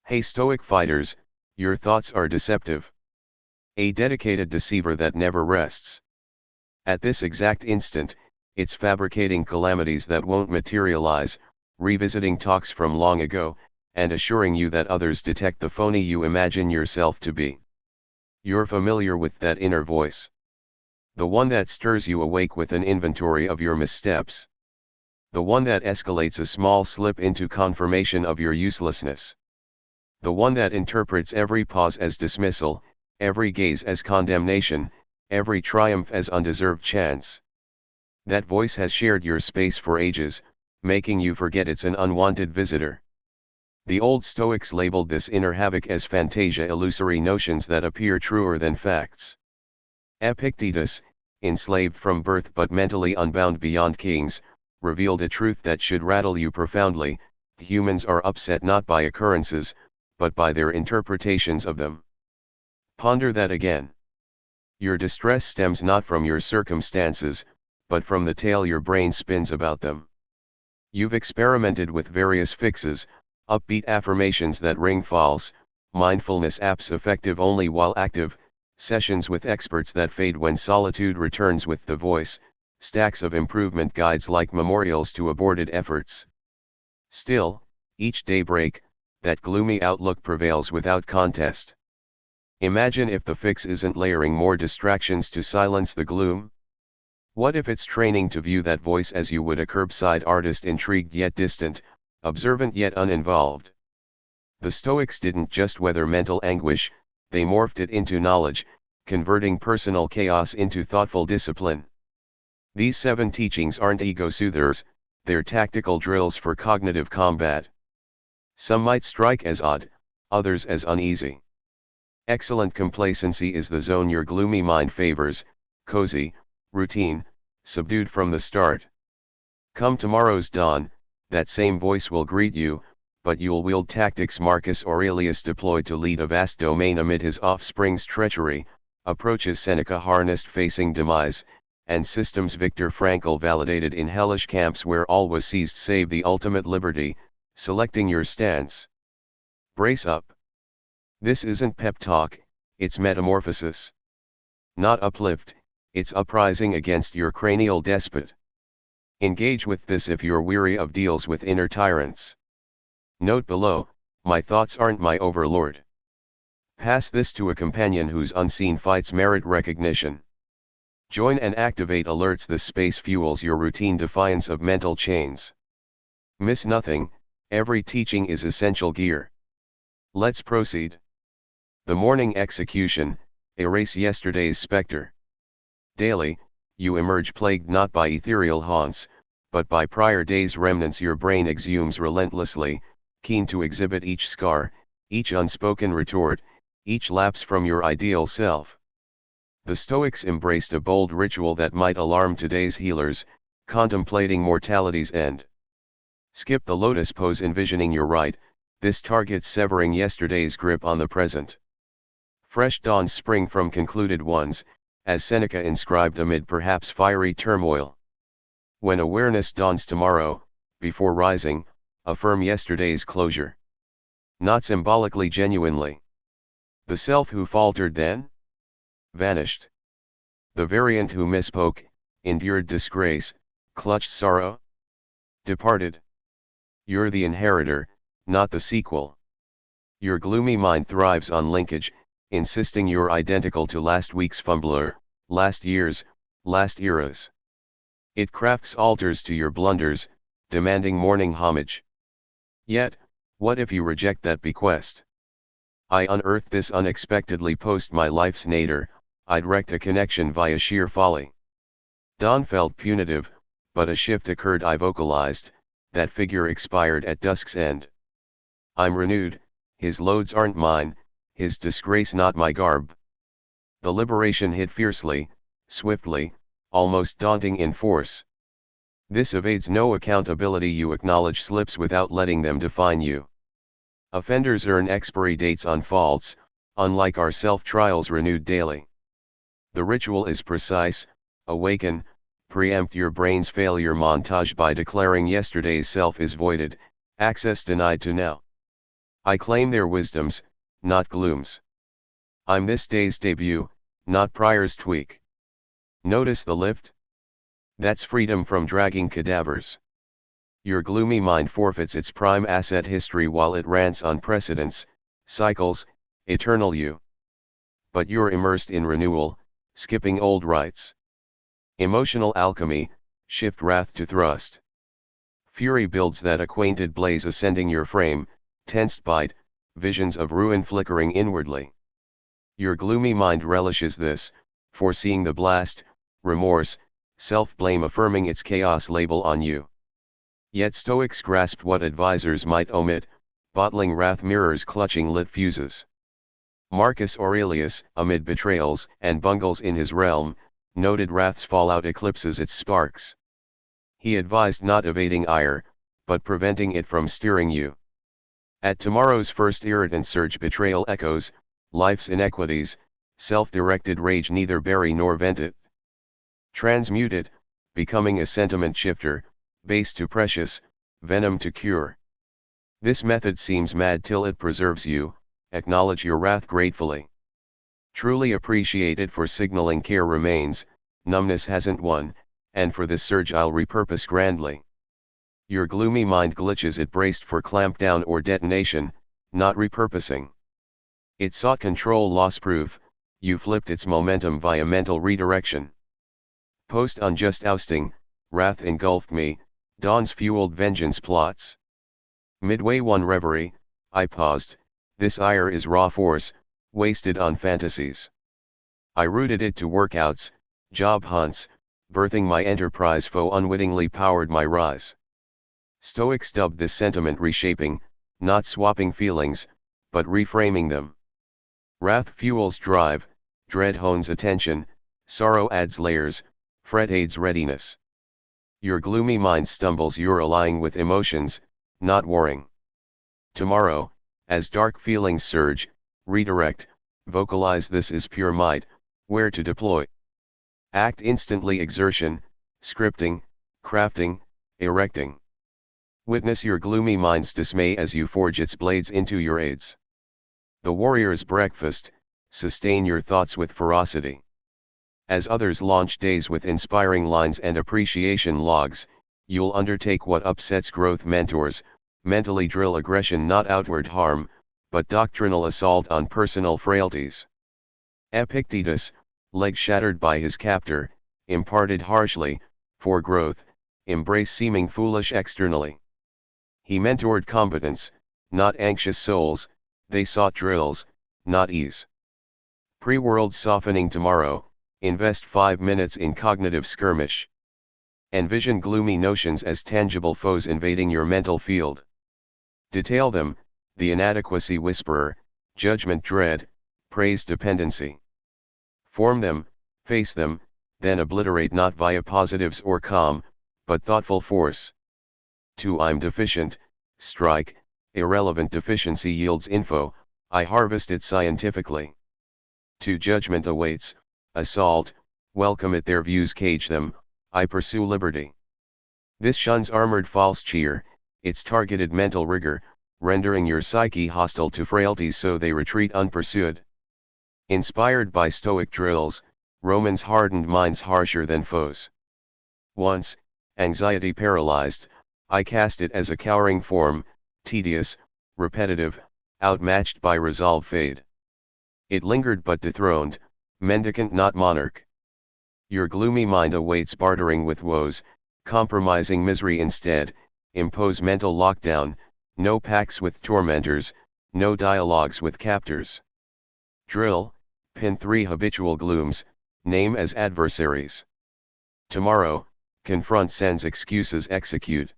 Hey Stoic fighters, your thoughts are deceptive. A dedicated deceiver that never rests. At this exact instant, it's fabricating calamities that won't materialize, revisiting talks from long ago, and assuring you that others detect the phony you imagine yourself to be. You're familiar with that inner voice. The one that stirs you awake with an inventory of your missteps. The one that escalates a small slip into confirmation of your uselessness. The one that interprets every pause as dismissal, every gaze as condemnation, every triumph as undeserved chance. That voice has shared your space for ages, making you forget it's an unwanted visitor. The old Stoics labeled this inner havoc as fantasia, illusory notions that appear truer than facts. Epictetus, enslaved from birth but mentally unbound beyond kings, revealed a truth that should rattle you profoundly: humans are upset not by occurrences, but by their interpretations of them. Ponder that again. Your distress stems not from your circumstances, but from the tale your brain spins about them. You've experimented with various fixes, upbeat affirmations that ring false, mindfulness apps effective only while active, sessions with experts that fade when solitude returns with the voice, stacks of improvement guides like memorials to aborted efforts. Still, each daybreak, that gloomy outlook prevails without contest. Imagine if the fix isn't layering more distractions to silence the gloom? What if it's training to view that voice as you would a curbside artist, intrigued yet distant, observant yet uninvolved? The Stoics didn't just weather mental anguish, they morphed it into knowledge, converting personal chaos into thoughtful discipline. These 7 teachings aren't ego soothers, they're tactical drills for cognitive combat. Some might strike as odd, others as uneasy. Excellent complacency is the zone your gloomy mind favors, cozy, routine, subdued from the start. Come tomorrow's dawn, that same voice will greet you, but you'll wield tactics Marcus Aurelius deployed to lead a vast domain amid his offspring's treachery, approaches Seneca harnessed facing demise, and systems Viktor Frankl validated in hellish camps where all was seized save the ultimate liberty, selecting your stance. Brace up. This isn't pep talk, it's metamorphosis. Not uplift, it's uprising against your cranial despot. Engage with this if you're weary of deals with inner tyrants. Note below, my thoughts aren't my overlord. Pass this to a companion whose unseen fights merit recognition. Join and activate alerts. This space fuels your routine defiance of mental chains. Miss nothing, every teaching is essential gear. Let's proceed. The morning execution, erase yesterday's specter. Daily, you emerge plagued not by ethereal haunts, but by prior days' remnants your brain exhumes relentlessly, keen to exhibit each scar, each unspoken retort, each lapse from your ideal self. The Stoics embraced a bold ritual that might alarm today's healers, contemplating mortality's end. Skip the lotus pose, envisioning your right, this targets severing yesterday's grip on the present. Fresh dawns spring from concluded ones, as Seneca inscribed amid perhaps fiery turmoil. When awareness dawns tomorrow, before rising, affirm yesterday's closure. Not symbolically, genuinely. The self who faltered then? Vanished. The variant who misspoke, endured disgrace, clutched sorrow? Departed. You're the inheritor, not the sequel. Your gloomy mind thrives on linkage, insisting you're identical to last week's fumbler, last year's, last era's. It crafts altars to your blunders, demanding morning homage. Yet, what if you reject that bequest? I unearthed this unexpectedly post my life's nadir, I'd wrecked a connection via sheer folly. Dawn felt punitive, but a shift occurred. I vocalized, that figure expired at dusk's end. I'm renewed, his loads aren't mine, his disgrace not my garb. The liberation hit fiercely, swiftly, almost daunting in force. This evades no accountability. You acknowledge slips without letting them define you. Offenders earn expiry dates on faults, unlike our self-trials renewed daily. The ritual is precise: awaken, preempt your brain's failure montage by declaring yesterday's self is voided, access denied to now. I claim their wisdoms, not glooms. I'm this day's debut, not prior's tweak. Notice the lift? That's freedom from dragging cadavers. Your gloomy mind forfeits its prime asset history while it rants on precedents, cycles, eternal you. But you're immersed in renewal, skipping old rites. Emotional alchemy, shift wrath to thrust. Fury builds that acquainted blaze ascending your frame, tensed bite, visions of ruin flickering inwardly. Your gloomy mind relishes this, foreseeing the blast, remorse, self-blame affirming its chaos label on you. Yet Stoics grasped what advisors might omit, bottling wrath mirrors clutching lit fuses. Marcus Aurelius, amid betrayals and bungles in his realm, noted wrath's fallout eclipses its sparks. He advised not evading ire, but preventing it from steering you. At tomorrow's first irritant surge betrayal echoes, life's inequities, self-directed rage neither bury nor vent it. Transmute it, becoming a sentiment shifter, base to precious, venom to cure. This method seems mad till it preserves you, acknowledge your wrath gratefully. Truly appreciate it for signaling care remains, numbness hasn't won, and for this surge I'll repurpose grandly. Your gloomy mind glitches it braced for clampdown or detonation, not repurposing. It sought control loss proof, you flipped its momentum via mental redirection. Post unjust ousting, wrath engulfed me, dawn's fueled vengeance plots. Midway one reverie, I paused, this ire is raw force, wasted on fantasies. I rooted it to workouts, job hunts, birthing my enterprise foe unwittingly powered my rise. Stoics dubbed this sentiment reshaping, not swapping feelings, but reframing them. Wrath fuels drive, dread hones attention, sorrow adds layers, fret aids readiness. Your gloomy mind stumbles you're allying with emotions, not warring. Tomorrow, as dark feelings surge, redirect, vocalize this is pure might, where to deploy. Act instantly exertion, scripting, crafting, erecting. Witness your gloomy mind's dismay as you forge its blades into your aids. The warrior's breakfast, sustain your thoughts with ferocity. As others launch days with inspiring lines and appreciation logs, you'll undertake what upsets growth mentors, mentally drill aggression not outward harm, but doctrinal assault on personal frailties. Epictetus, leg shattered by his captor, imparted harshly, for growth, embrace seeming foolish externally. He mentored combatants, not anxious souls, they sought drills, not ease. Pre-world softening tomorrow, invest 5 minutes in cognitive skirmish. Envision gloomy notions as tangible foes invading your mental field. Detail them, the inadequacy whisperer, judgment dread, praise dependency. Form them, face them, then obliterate not via positives or calm, but thoughtful force. To I'm deficient, strike, irrelevant deficiency yields info, I harvest it scientifically. To judgment awaits, assault, welcome it their views cage them, I pursue liberty. This shuns armored false cheer, its targeted mental rigor, rendering your psyche hostile to frailties so they retreat unpursued. Inspired by Stoic drills, Romans hardened minds harsher than foes. Once, anxiety paralyzed, I cast it as a cowering form, tedious, repetitive, outmatched by resolve fade. It lingered but dethroned, mendicant not monarch. Your gloomy mind awaits bartering with woes, compromising misery instead, impose mental lockdown, no pacts with tormentors, no dialogues with captors. Drill, pin 3 habitual glooms, name as adversaries. Tomorrow, confront sends excuses execute.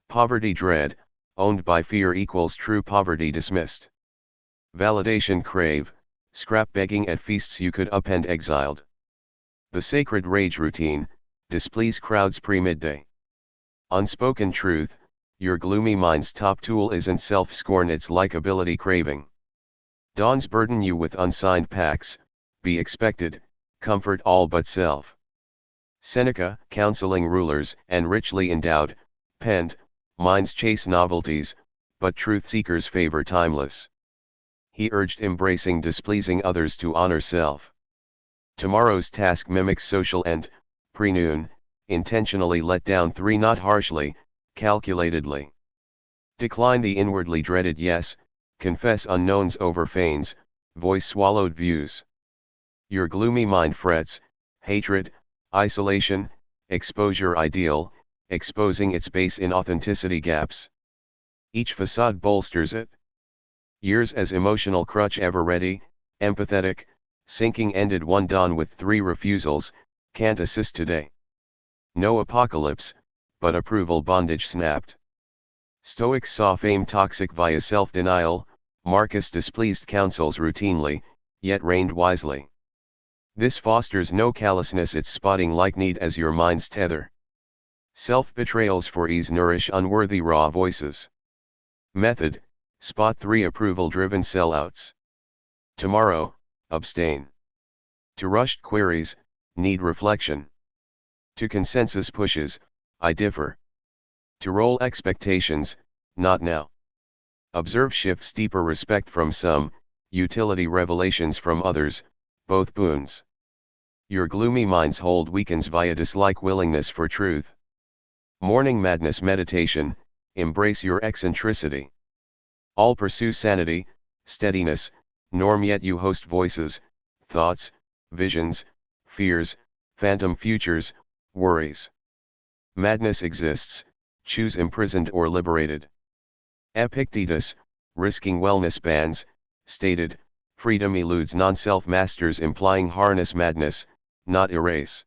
Poverty dread, owned by fear equals true poverty dismissed. Validation crave, scrap begging at feasts you could append exiled. The sacred rage routine, displease crowds pre-midday. Unspoken truth, your gloomy mind's top tool isn't self-scorn it's likability craving. Dawns burden you with unsigned pacts, be expected, comfort all but self. Seneca, counseling rulers and richly endowed, penned, minds chase novelties, but truth-seekers favor timeless. He urged embracing displeasing others to honor self. Tomorrow's task mimics social end, pre-noon, intentionally let down 3 not harshly, calculatedly. Decline the inwardly dreaded yes, confess unknowns over feigns, voice swallowed views. Your gloomy mind frets, hatred, isolation, exposure ideal, exposing its base in authenticity gaps. Each facade bolsters it. Years as emotional crutch ever ready, empathetic, sinking ended one dawn with 3 refusals, can't assist today. No apocalypse, but approval bondage snapped. Stoics saw fame toxic via self-denial, Marcus displeased counsels routinely, yet reigned wisely. This fosters no callousness, it's spotting like need as your mind's tether. Self-betrayals for ease nourish unworthy raw voices. Method, spot 3 approval-driven sellouts. Tomorrow, abstain. To rushed queries, need reflection. To consensus pushes, I differ. To roll expectations, not now. Observe shifts deeper respect from some, utility revelations from others, both boons. Your gloomy mind's hold weakens via dislike willingness for truth. Morning madness meditation, embrace your eccentricity. All pursue sanity, steadiness, norm yet you host voices, thoughts, visions, fears, phantom futures, worries. Madness exists, choose imprisoned or liberated. Epictetus, risking wellness bans, stated, freedom eludes non-self masters implying harness madness, not erase.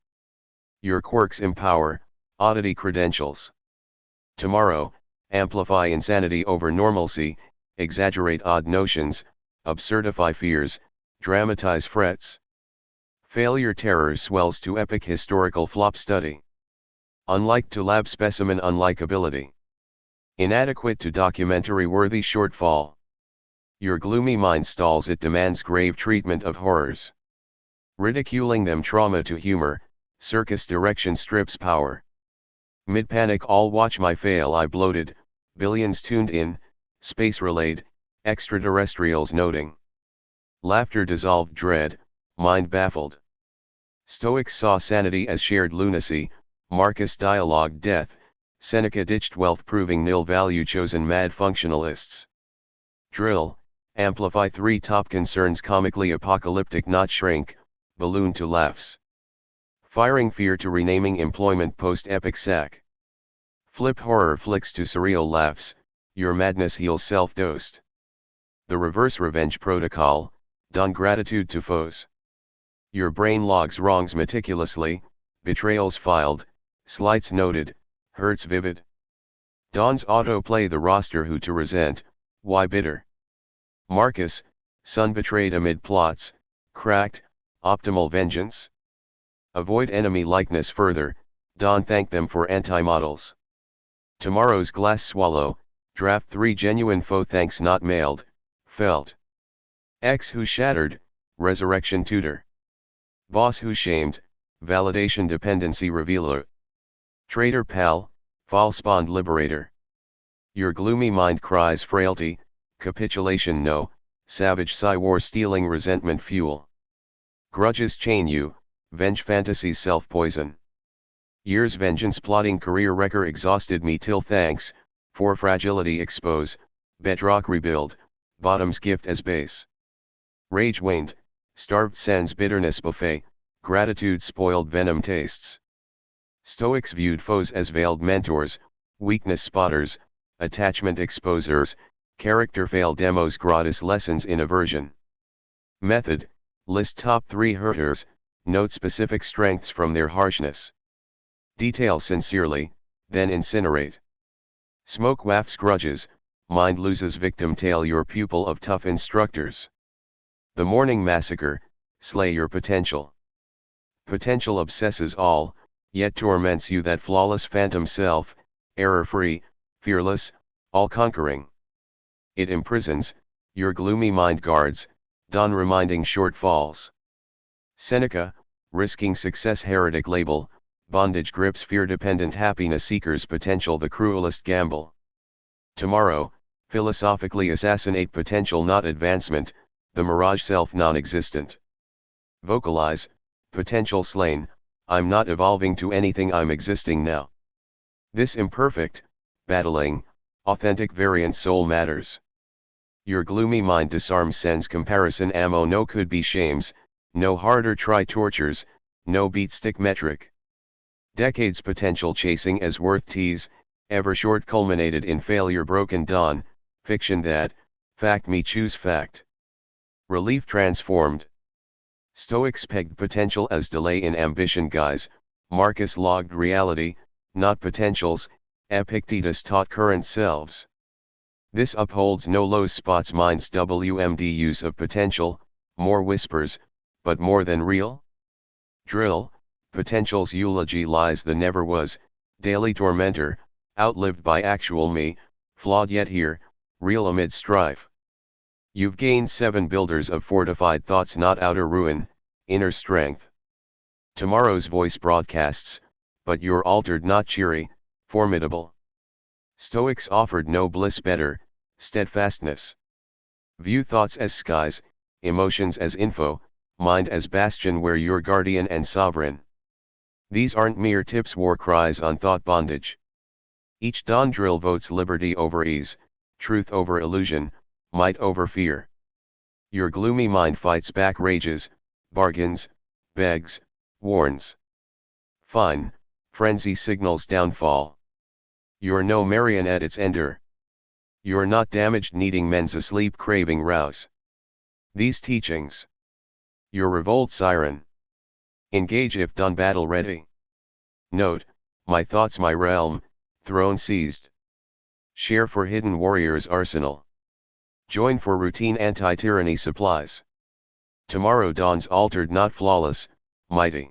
Your quirks empower, oddity credentials. Tomorrow, amplify insanity over normalcy, exaggerate odd notions, absurdify fears, dramatize frets. Failure terror swells to epic historical flop study. Unlike to lab specimen unlikability. Inadequate to documentary-worthy shortfall. Your gloomy mind stalls, it demands grave treatment of horrors. Ridiculing them trauma to humor, circus direction strips power. Mid-panic all watch my fail I bloated, billions tuned in, space relayed, extraterrestrials noting. Laughter dissolved dread, mind baffled. Stoics saw sanity as shared lunacy, Marcus dialogued death, Seneca ditched wealth proving nil value chosen mad functionalists. Drill, amplify 3 top concerns comically apocalyptic not shrink, balloon to laughs. Firing fear to renaming employment post epic sack. Flip horror flicks to surreal laughs, your madness heals self-dosed. The reverse revenge protocol, done gratitude to foes. Your brain logs wrongs meticulously, betrayals filed, slights noted, hurts vivid. Dawn's autoplay the roster who to resent, why bitter. Marcus, son betrayed amid plots, cracked, optimal vengeance. Avoid enemy likeness further, Dawn thank them for anti-models. Tomorrow's glass swallow, draft 3 genuine foe thanks not mailed, felt. X who shattered, resurrection tutor. Boss who shamed, validation dependency revealer. Traitor pal, false bond liberator. Your gloomy mind cries frailty, capitulation no, savage sigh war stealing resentment fuel. Grudges chain you, venge fantasies self-poison. Years vengeance plotting career wrecker exhausted me till thanks, for fragility expose, bedrock rebuild, bottom's gift as base. Rage waned, starved sends bitterness buffet, gratitude spoiled venom tastes. Stoics viewed foes as veiled mentors, weakness spotters, attachment exposers, character fail demos gratis lessons in aversion. Method, list top 3 hurters, note specific strengths from their harshness. Detail sincerely, then incinerate. Smoke wafts grudges, mind loses victim tale your pupil of tough instructors. The morning massacre, slay your potential. Potential obsesses all, yet torments you that flawless phantom self, error-free, fearless, all-conquering. It imprisons, your gloomy mind guards, dawn reminding shortfalls. Seneca, risking success heretic label, bondage grips fear-dependent happiness seekers potential the cruelest gamble. Tomorrow, Philosophically assassinate potential not advancement, the mirage self non-existent. Vocalize, potential slain, I'm not evolving to anything, I'm existing now. This imperfect, battling, authentic variant soul matters. Your gloomy mind disarms sense comparison ammo, no could be shames, no harder try tortures, no beat stick metric. Decades potential chasing as worth tease, ever short culminated in failure broken dawn, fiction that, fact me choose fact. Relief transformed. Stoics pegged potential as delay in ambition guys, Marcus logged reality, not potentials, Epictetus taught current selves. This upholds no low spots mind's WMD use of potential, more whispers, but more than real? Drill, potential's eulogy lies the never was, daily tormentor, outlived by actual me, flawed yet here, real amid strife. You've gained 7 builders of fortified thoughts, not outer ruin, inner strength. Tomorrow's voice broadcasts, but you're altered, not cheery, formidable. Stoics offered no bliss better, steadfastness. View thoughts as skies, emotions as info, mind as bastion where you're guardian and sovereign. These aren't mere tips, war cries on thought bondage. Each dawn drill votes liberty over ease, truth over illusion, might over fear. Your gloomy mind fights back, rages, bargains, begs, warns. Fine, frenzy signals downfall. You're no marionette, its ender. You're not damaged, needing men's asleep craving rouse. These teachings. Your revolt siren. Engage if done, battle ready. Note, my thoughts my realm, throne seized. Share for hidden warriors arsenal. Join for routine anti-tyranny supplies. Tomorrow dawns altered, not flawless, mighty.